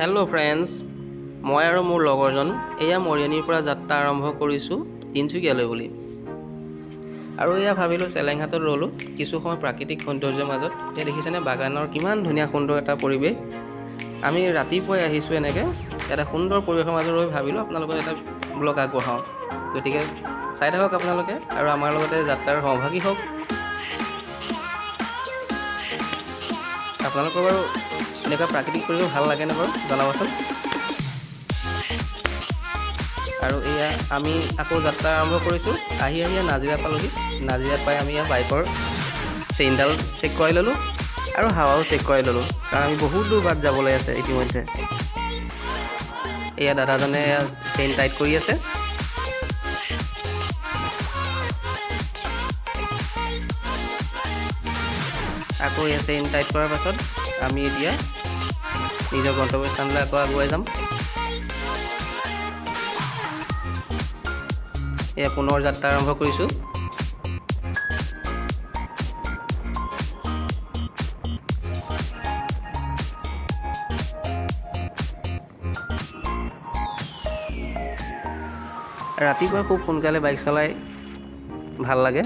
Hello' friends, মই আৰু মোৰ লগৰজন এয়া মৰিয়নিৰ পৰা যাত্ৰা আৰম্ভ কৰিছোঁ তিনিচুকীয়ালৈ বুলি। আৰু এয়া ভাবিলোঁ চেলেংহাটত ৰ'লোঁ কিছু সময় প্ৰাকৃতিক সৌন্দৰ্যৰ মাজত। এতিয়া দেখিছেনে বাগানৰ কিমান ধুনীয়া সুন্দৰ এটা পৰিৱেশ। আমি ৰাতিপুৱাই আহিছোঁ এনেকৈ এটা সুন্দৰ পৰিৱেশৰ মাজত ৰৈ ভাবিলোঁ আপোনালোকৰ এটা ব্লগ আগবঢ়াওঁ। গতিকে চাই থাকক আপোনালোকে আৰু আমাৰ লগতে যাত্ৰাৰ সহভাগী হওক। আপোনালোকৰ বাৰু এনেকুৱা প্ৰাকৃতিক পৰিৱেশ ভাল লাগেনে বাৰু জনাবচোন। আৰু এয়া আমি আকৌ যাত্ৰা আৰম্ভ কৰিছোঁ। আহি নাজিৰা পালোহি। নাজিৰাত পাই আমি বাইকৰ চেইনডাল চেক কৰাই ল'লোঁ আৰু হাৱাও চেক কৰাই ল'লোঁ, কাৰণ আমি বহুত দূৰ বাট যাবলৈ আছে ইতিমধ্যে। এয়া দাদাজনে চেইন টাইট কৰি আছে। আকৌ এয়া চেইন টাইট কৰাৰ পাছত আমি এতিয়া নিজৰ গন্তব্যস্থানলৈ আকৌ আগুৱাই যাম। এয়া পুনৰ যাত্ৰা আৰম্ভ কৰিছোঁ। ৰাতিপুৱা খুব সোনকালে বাইক চলাই ভাল লাগে,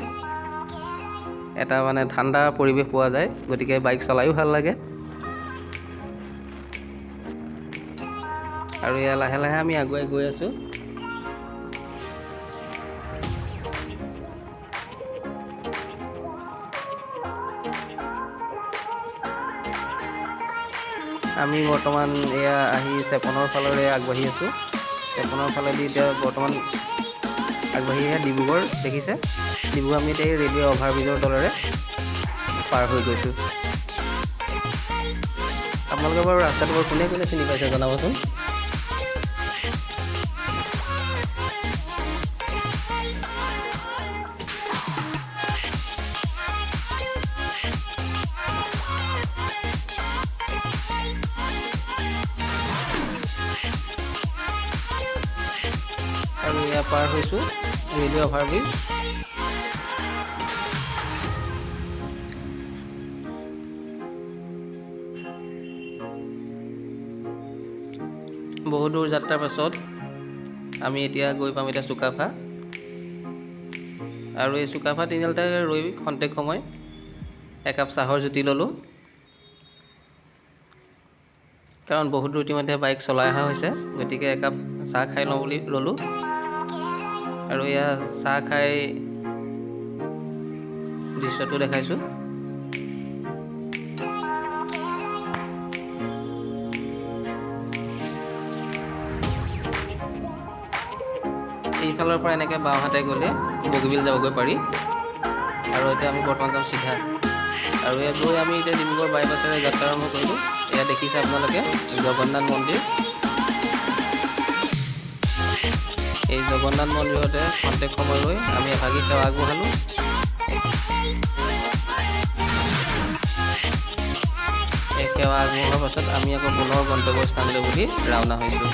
এটা মানে ঠাণ্ডা পৰিৱেশ পোৱা যায়, গতিকে বাইক চলায়ো ভাল লাগে। আৰু এয়া লাহে লাহে আমি আগুৱাই গৈ আছোঁ। আমি বৰ্তমান এয়া আহি চেপনৰ ফালৰে আগবাঢ়ি আছোঁ। চেপনৰ ফালেদি এতিয়া বৰ্তমান আগবাঢ়ি এয়া ডিব্ৰুগড় দেখিছে। ডিব্ৰুগড় আমি এতিয়া এই ৰেলৱে অভাৰব্ৰিজৰ তলেৰে পাৰ হৈ গৈছোঁ। আপোনালোকে বাৰু ৰাস্তাটো বাৰু কোনে কোনে চিনি পাইছে জনাবচোন। আৰু এয়া পাৰ হৈছোঁ ৰেলৱে অভাৰব্ৰিজ। বহু দূৰ যাত্ৰাৰ পাছত আমি এতিয়া গৈ পাম এতিয়া চুকাফা। আৰু এই চুকাফা তিনিআলিতে ৰৈ খন্তেক সময় একাপ চাহৰ জুতি ল'লোঁ, কাৰণ বহুত দূৰ ইতিমধ্যে বাইক চলাই অহা হৈছে, গতিকে একাপ চাহ খাই লওঁ বুলি ল'লোঁ। আৰু এয়া চাহ খাই দৃশ্যটো দেখাইছোঁ। এইফালৰ পৰা এনেকৈ বাওঁহাতে গ'লে বগীবিল যাবগৈ পাৰি। আৰু এতিয়া আমি বৰ্তমান যাম চিধা। আৰু ইয়াত গৈ আমি এতিয়া ডিব্ৰুগড় বাইপাছেৰে যাত্ৰা আৰম্ভ কৰিলোঁ। এয়া দেখিছে আপোনালোকে জগন্নাথ মন্দিৰ। এই জগন্নাথ মন্দিৰতে খন্তেক সময় ৰৈ আমি এভাগী সেৱা আগবঢ়ালোঁ। এই সেৱা আগবঢ়োৱাৰ পাছত আমি আকৌ পুনৰ গন্তব্যস্থানলৈ বুলি ৰাওনা হৈছোঁ।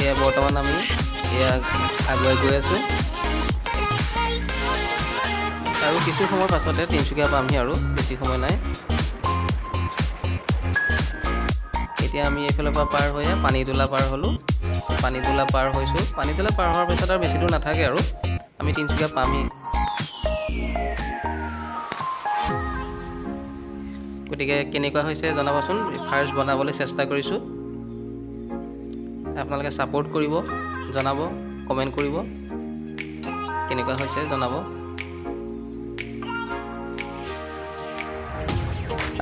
এয়া বৰ্তমান আমি এয়া আগুৱাই গৈ আছোঁ। আৰু কিছু সময়ৰ পাছতে তিনিচুকীয়া পামহি, আৰু বেছি সময় নাই। এতিয়া আমি এইফালৰ পৰা পাৰ হৈ পানীতোলা পাৰ হ'লোঁ। পানীতোলা পাৰ হৈছোঁ। পানীতোলা পাৰ হোৱাৰ পিছত আৰু বেছি দূৰ নাথাকে আৰু আমি তিনিচুকীয়া পামহি। গতিকে কেনেকুৱা হৈছে জনাবচোন। ফাৰ্ষ্ট বনাবলৈ চেষ্টা কৰিছোঁ। আপোনালোকে ছাপোৰ্ট কৰিব, জনাব, কমেণ্ট কৰিব কেনেকুৱা হৈছে জনাব।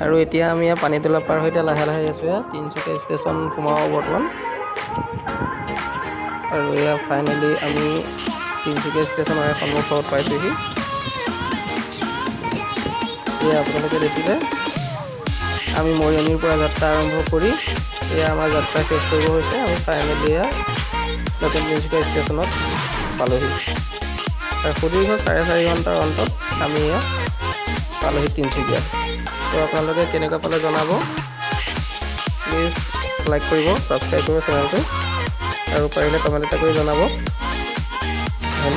আৰু এতিয়া আমি পানীতোলা পাৰ হৈ লাহে লাহে আছোঁ তিনিচুকীয়া ষ্টেচন সোমাব বৰ্তমান। আৰু এয়া ফাইনেলি আমি তিনিচুকীয়া ষ্টেচনৰ সন্মুখত পাইছোঁহি। এয়া আপোনালোকে দেখিলে আমি মৰিয়নিৰ পৰা যাত্ৰা আৰম্ভ কৰি এয়া আমাৰ যাত্ৰা শেষ কৰিব হৈছে। আমি ফাইনেলি এয়া নতুন তিনিচুকীয়া ষ্টেচনত পালোহি। আৰু সুদীৰ্ঘ 4.5 ঘণ্টাৰ অন্তত আমি এয়া পালোহি তিনিচুকীয়া। তো আপোনালোকে কেনেকুৱা পালে জনাব। প্লিজ লাইক কৰিব, ছাবস্ক্ৰাইব কৰিব চেনেলটো, আৰু পাৰিলে কমেণ্ট এটা কৰি জনাব।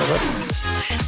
ধন্যবাদ।